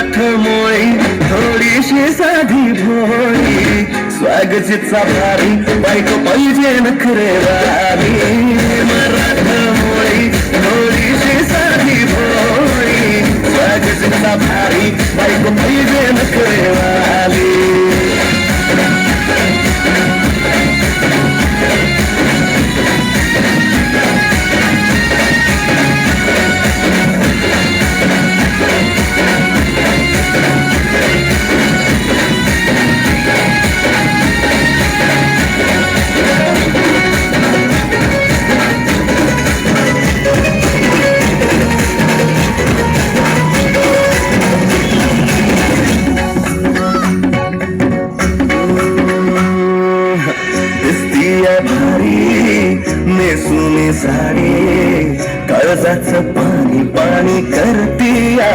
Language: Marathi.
मराठ मोळी थोडीशी साधी भोळी स्वागतीचा भारी बायको पाहिजे नखरेवाली मराठ मोळी थोडीशी साधी भोळी स्वागतीचा भारी बायको पाहिजे नखरेवाली नेसुनी साडी काळजाचं पाणी पाणी करती या